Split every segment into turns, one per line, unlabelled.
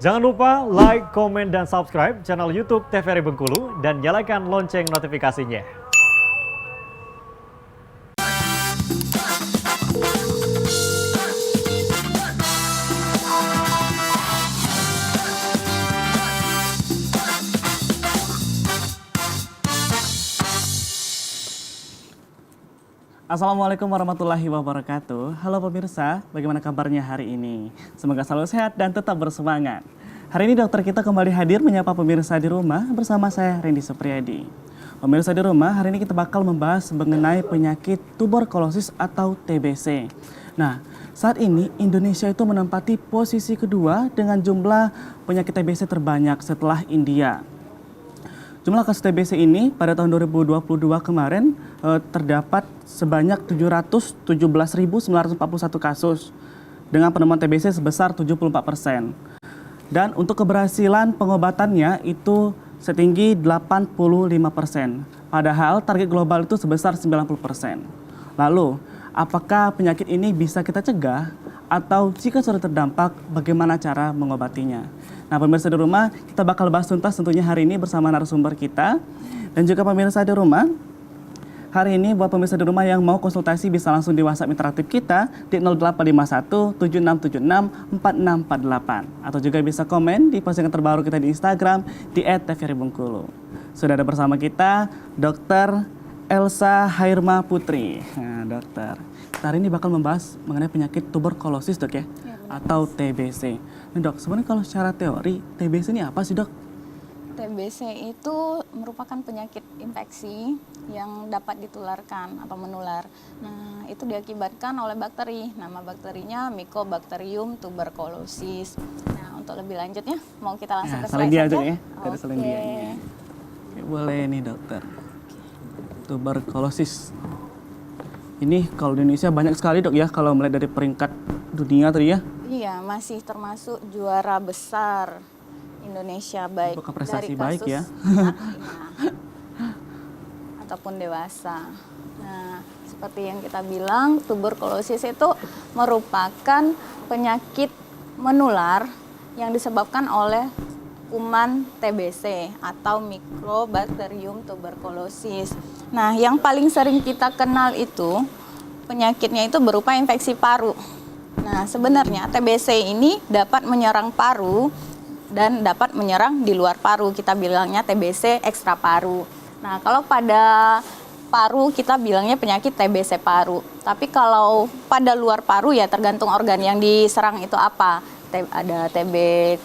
Jangan lupa like, komen, dan subscribe channel YouTube TVRI Bengkulu dan nyalakan lonceng notifikasinya.
Assalamualaikum warahmatullahi wabarakatuh. Halo pemirsa, bagaimana kabarnya hari ini? Semoga selalu sehat dan tetap bersemangat. Hari ini dokter kita kembali hadir menyapa pemirsa di rumah bersama saya Rendy Supriyadi. Pemirsa di rumah, hari ini kita bakal membahas mengenai penyakit tuberkulosis atau TBC. Nah, saat ini Indonesia itu menempati posisi kedua dengan jumlah penyakit TBC terbanyak setelah India. Jumlah kasus TBC ini pada tahun 2022 kemarin terdapat sebanyak 717.941 kasus dengan penemuan TBC sebesar 74%. Dan untuk keberhasilan pengobatannya itu setinggi 85%. Padahal target global itu sebesar 90%. Lalu, apakah penyakit ini bisa kita cegah? Atau jika sudah terdampak, bagaimana cara mengobatinya? Nah, pemirsa di rumah, kita bakal bahas tuntas tentunya hari ini bersama narasumber kita. Dan juga pemirsa di rumah, hari ini buat pemirsa di rumah yang mau konsultasi bisa langsung di WhatsApp interaktif kita di 0851 7676 4648. Atau juga bisa komen di postingan terbaru kita di Instagram di @tvri_bengkulu. Sudah ada bersama kita Dr. Elsa Hairma Putri. Nah, dokter, kita hari ini bakal membahas mengenai penyakit tuberkulosis, dok ya, atau TBC. Nah, dok, sebenarnya kalau secara teori TBC ini apa sih, dok?
TBC itu merupakan penyakit infeksi yang dapat ditularkan atau menular. Nah, itu diakibatkan oleh bakteri. Nama bakterinya Mycobacterium tuberculosis. Nah, untuk lebih lanjutnya, mau kita langsung ke slide
dia
saja?
aja ya. Ada selendianya. Oke, boleh nih, dokter. Tuberkulosis. Ini kalau di Indonesia banyak sekali, dok ya, kalau melihat dari peringkat dunia tadi ya.
Iya, masih termasuk juara besar Indonesia baik
Bukan prestasi
dari
baik
kasus
ya.
ataupun dewasa. Nah, seperti yang kita bilang, tuberkulosis itu merupakan penyakit menular yang disebabkan oleh kuman TBC atau Mycobacterium tuberculosis. Nah, yang paling sering kita kenal itu penyakitnya itu berupa infeksi paru. Nah, sebenarnya TBC ini dapat menyerang paru dan dapat menyerang di luar paru. Kita bilangnya TBC ekstra paru. Nah, kalau pada paru kita bilangnya penyakit TBC paru. Tapi kalau pada luar paru ya tergantung organ yang diserang itu apa. Ada TB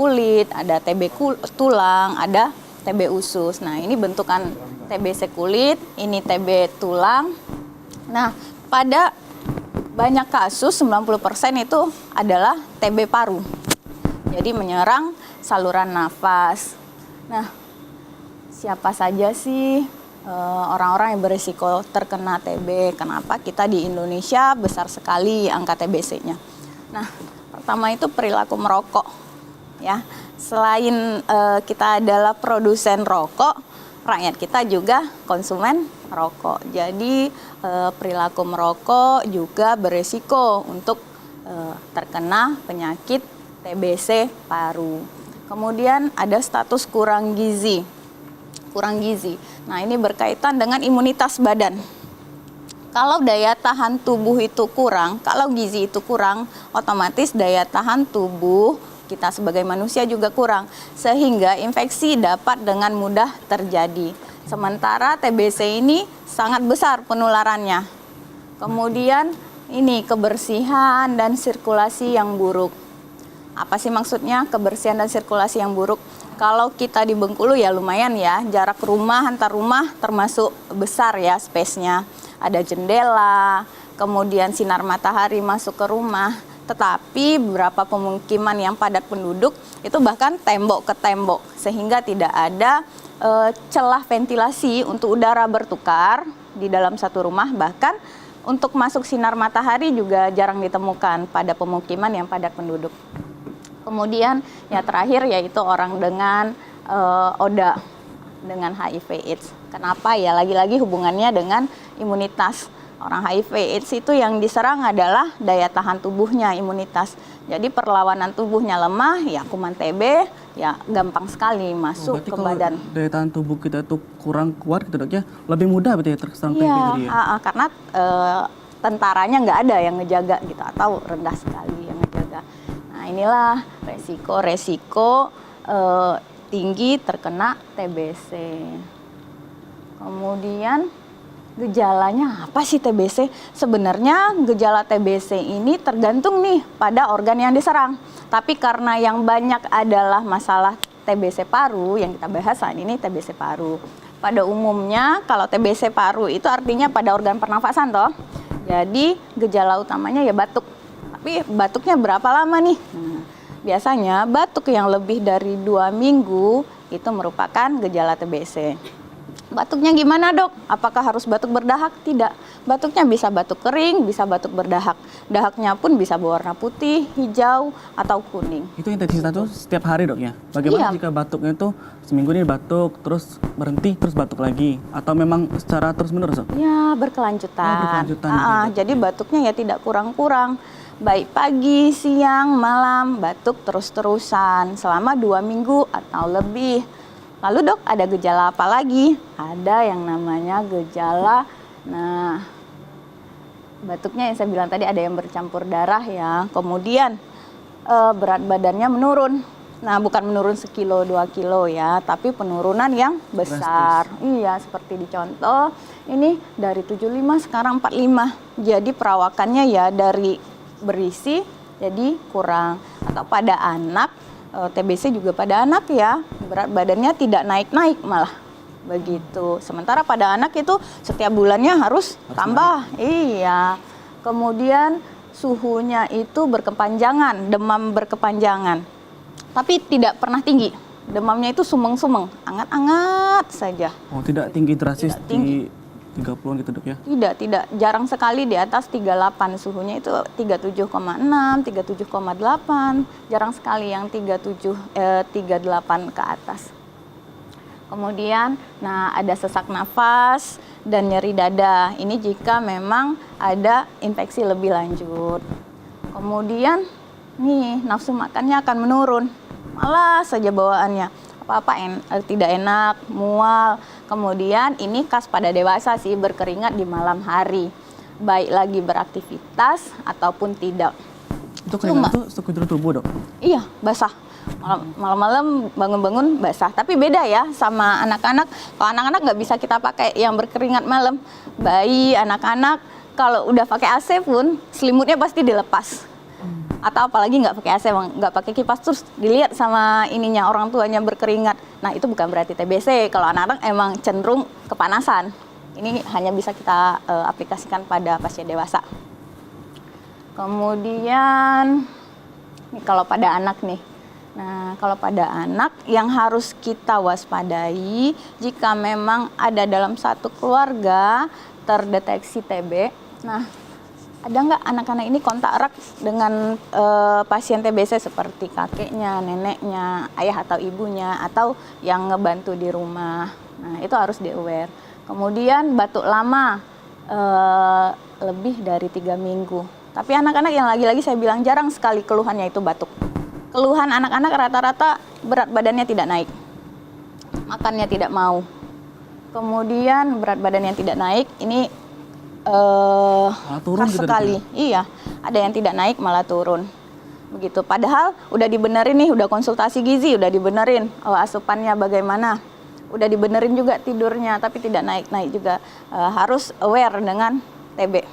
kulit, ada TB tulang, ada TB usus. Nah, ini bentukan TBC kulit, ini TB tulang. Nah, pada banyak kasus 90% itu adalah TB paru. Jadi menyerang saluran nafas. Nah, siapa saja sih orang-orang yang berisiko terkena TB? Kenapa kita di Indonesia besar sekali angka TBC-nya? Nah, pertama itu perilaku merokok, ya. Selain kita adalah produsen rokok, rakyat kita juga konsumen rokok. Jadi perilaku merokok juga beresiko untuk terkena penyakit TBC paru. Kemudian ada status kurang gizi. Kurang gizi. Nah, ini berkaitan dengan imunitas badan. Kalau daya tahan tubuh itu kurang, kalau gizi itu kurang, otomatis daya tahan tubuh kita sebagai manusia juga kurang. Sehingga infeksi dapat dengan mudah terjadi. Sementara TBC ini sangat besar penularannya. Kemudian ini kebersihan dan sirkulasi yang buruk. Apa sih maksudnya kebersihan dan sirkulasi yang buruk? Kalau kita di Bengkulu ya lumayan ya, jarak rumah antar rumah termasuk besar ya space-nya. Ada jendela, kemudian sinar matahari masuk ke rumah. Tetapi beberapa pemukiman yang padat penduduk itu bahkan tembok ke tembok. Sehingga tidak ada celah ventilasi untuk udara bertukar di dalam satu rumah. Bahkan untuk masuk sinar matahari juga jarang ditemukan pada pemukiman yang padat penduduk. Kemudian ya terakhir yaitu orang dengan ODA, dengan HIV/AIDS. Kenapa ya? Lagi-lagi hubungannya dengan imunitas Orang HIV/AIDS itu yang diserang adalah daya tahan tubuhnya, imunitas. Jadi perlawanan tubuhnya lemah, ya kuman TB ya gampang sekali masuk
Berarti
ke
kalau
badan.
daya tahan tubuh kita itu kurang kuat gitu dok ya, lebih mudah berarti ya terserang TB
Iya,
tadi ya?
karena tentaranya nggak ada yang ngejaga gitu, atau rendah sekali yang ngejaga. Nah inilah resiko-resiko tinggi terkena TBC. Kemudian gejalanya apa sih TBC? Sebenarnya gejala TBC ini tergantung nih pada organ yang diserang. Tapi karena yang banyak adalah masalah TBC paru, yang kita bahas saat ini TBC paru. Pada umumnya kalau TBC paru itu artinya pada organ pernafasan toh. Jadi gejala utamanya ya batuk. Tapi batuknya berapa lama nih? Biasanya batuk yang lebih dari 2 minggu itu merupakan gejala TBC. Batuknya gimana dok? Apakah harus batuk berdahak? Tidak. Batuknya bisa batuk kering, bisa batuk berdahak. Dahaknya pun bisa berwarna putih, hijau, atau kuning.
Itu intensitas itu setiap hari dok ya? Bagaimana
Iya.
jika batuknya itu seminggu ini batuk, terus berhenti, terus batuk lagi? Atau memang secara terus menerus dok?
Ya, berkelanjutan.
Oh, berkelanjutan gitu ya,
Jadi batuknya ya tidak kurang-kurang. Baik pagi, siang, malam, batuk terus-terusan selama 2 minggu atau lebih. Lalu dok, ada gejala apa lagi? Ada yang namanya gejala, batuknya yang saya bilang tadi ada yang bercampur darah ya. Kemudian berat badannya menurun. Nah, bukan menurun 1-2 kilo ya, tapi penurunan yang besar. Iya, seperti dicontoh, ini dari 75 sekarang 45. Jadi perawakannya ya dari berisi jadi kurang. Atau pada anak, TBC juga pada anak ya, berat badannya tidak naik-naik malah begitu. Sementara pada anak itu setiap bulannya harus tambah. Iya. Kemudian suhunya itu berkepanjangan, demam berkepanjangan. Tapi tidak pernah tinggi. Demamnya itu sumeng-sumeng, angat-angat saja.
Oh tidak tinggi drastis
Tidak tinggi.
di 30-an gitu dok ya?
Tidak. Jarang sekali di atas 38, suhunya itu 37,6, 37,8. Jarang sekali yang 38 ke atas. Kemudian, ada sesak nafas dan nyeri dada. Ini jika memang ada infeksi lebih lanjut. Kemudian, nih nafsu makannya akan menurun. Malas saja bawaannya. Apa-apa tidak enak, mual. Kemudian ini khas pada dewasa sih, berkeringat di malam hari. Baik lagi beraktivitas ataupun tidak.
Itu keringat itu sekujur tubuh dok?
Iya, basah. Malam-malam bangun-bangun basah. Tapi beda ya sama anak-anak. Kalau anak-anak nggak bisa kita pakai yang berkeringat malam. Bayi, anak-anak kalau udah pakai AC pun selimutnya pasti dilepas. Atau apalagi nggak pakai AC, nggak pakai kipas, terus dilihat sama ininya orang tuanya berkeringat. Nah itu bukan berarti TBC. Kalau anak-anak emang cenderung kepanasan. Ini hanya bisa kita aplikasikan pada pasien dewasa. Kemudian kalau pada anak nih. Nah, kalau pada anak yang harus kita waspadai jika memang ada dalam satu keluarga terdeteksi TB. Nah, ada nggak anak-anak ini kontak erat dengan pasien TBC seperti kakeknya, neneknya, ayah atau ibunya, atau yang ngebantu di rumah. Nah, itu harus di-aware. Kemudian batuk lama, lebih dari 3 minggu. Tapi anak-anak yang lagi-lagi saya bilang jarang sekali keluhannya itu batuk. Keluhan anak-anak rata-rata berat badannya tidak naik, makannya tidak mau. Kemudian berat badan yang tidak naik, ini
turun
khas
gitu
sekali. Iya, ada yang tidak naik malah turun. Begitu. Padahal udah dibenerin nih, udah konsultasi gizi, udah dibenerin asupannya bagaimana. Udah dibenerin juga tidurnya, tapi tidak naik-naik juga. Harus aware dengan TB.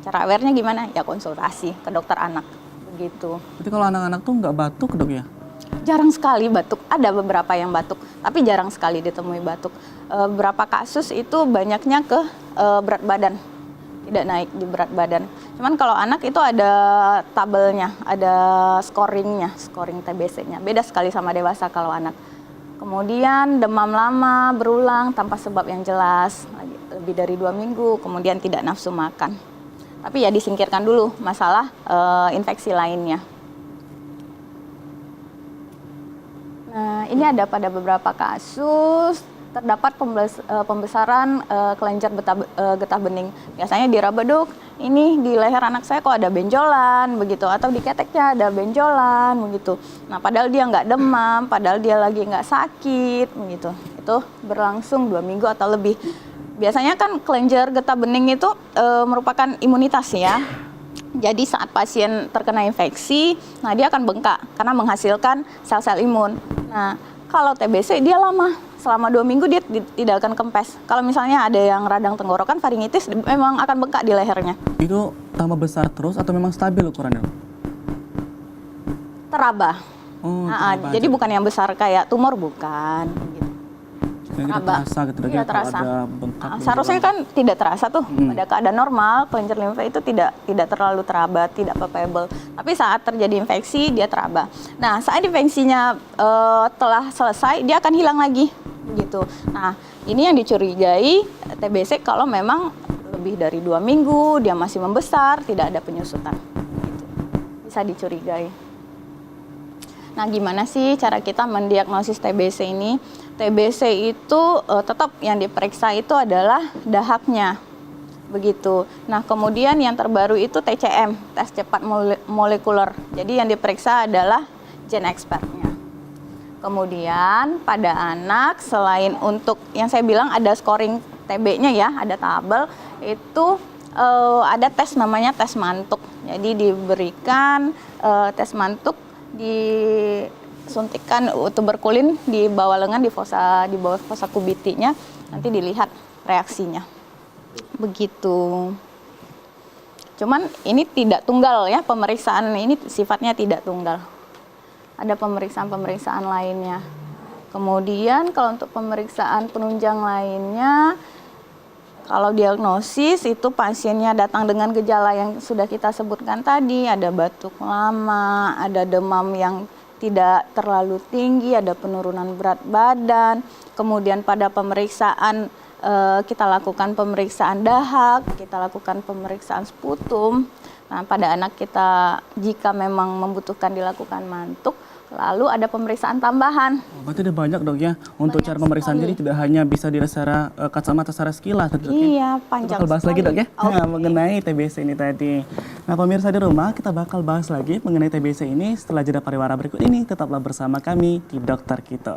Cara aware-nya gimana? Ya konsultasi ke dokter anak. Begitu.
Jadi kalau anak-anak tuh nggak batuk dok ya?
Jarang sekali batuk. Ada beberapa yang batuk, tapi jarang sekali ditemui batuk. Beberapa kasus itu banyaknya ke berat badan. Tidak naik di berat badan. Cuman kalau anak itu ada tabelnya, ada scoring TBC-nya. Beda sekali sama dewasa kalau anak. Kemudian demam lama, berulang tanpa sebab yang jelas, lebih dari 2 minggu, kemudian tidak nafsu makan. Tapi ya disingkirkan dulu masalah infeksi lainnya. Nah, ini ada pada beberapa kasus terdapat pembesaran kelenjar getah bening. Biasanya diraba, Dok, ini di leher anak saya kok ada benjolan begitu, atau di keteknya ada benjolan begitu. Nah, padahal dia nggak demam, padahal dia lagi nggak sakit begitu. Itu berlangsung 2 minggu atau lebih. Biasanya kan kelenjar getah bening itu merupakan imunitas ya. Jadi saat pasien terkena infeksi, nah dia akan bengkak karena menghasilkan sel-sel imun. Nah, kalau TBC dia lama, selama 2 minggu dia tidak akan kempes. Kalau misalnya ada yang radang tenggorokan, faringitis, memang akan bengkak di lehernya.
Itu tambah besar terus atau memang stabil ukurannya?
Teraba.
Oh,
Jadi bukan yang besar kayak tumor, bukan. Gitu.
Kayak kita terasa gitu,
Iya,
kalau
terasa.
ada bengkak.
Seharusnya kan tidak terasa tuh. Pada keadaan normal, kelenjar limfa itu tidak terlalu teraba, tidak palpable. Tapi saat terjadi infeksi, dia teraba. Nah, saat infeksinya telah selesai, dia akan hilang lagi. Gitu. Nah, ini yang dicurigai TBC kalau memang lebih dari 2 minggu, dia masih membesar, tidak ada penyusutan. Gitu. Bisa dicurigai. Nah, gimana sih cara kita mendiagnosis TBC ini? TBC itu tetap yang diperiksa itu adalah dahaknya, begitu. Nah, kemudian yang terbaru itu TCM, tes cepat molekuler. Jadi yang diperiksa adalah gen expertnya. Kemudian pada anak, selain untuk yang saya bilang ada scoring TB-nya ya, ada tabel, itu ada tes namanya tes mantuk. Jadi diberikan tes mantuk, disuntikan tuberkulin di bawah lengan, di bawah fosa kubitinya, nanti dilihat reaksinya. Begitu. Cuman ini tidak tunggal ya, pemeriksaan ini sifatnya tidak tunggal. Ada pemeriksaan-pemeriksaan lainnya. Kemudian kalau untuk pemeriksaan penunjang lainnya, kalau diagnosis itu pasiennya datang dengan gejala yang sudah kita sebutkan tadi, ada batuk lama, ada demam yang tidak terlalu tinggi, ada penurunan berat badan. Kemudian pada pemeriksaan kita lakukan pemeriksaan dahak, kita lakukan pemeriksaan sputum. Nah, pada anak kita jika memang membutuhkan dilakukan mantuk, lalu ada pemeriksaan tambahan.
Berarti ada banyak, Dok, ya. Untuk
Banyak
cara pemeriksaan
sekali.
jadi tidak hanya bisa dilihat secara kacamata secara sekilas, Dok, ya?
Iya, panjang
Kita bakal bahas lagi, Dok, ya.
Oke.
Nah, mengenai TBC ini tadi. Nah, pemirsa di rumah, kita bakal bahas lagi mengenai TBC ini setelah jeda pariwara berikut ini. Tetaplah bersama kami di Dokter Kito.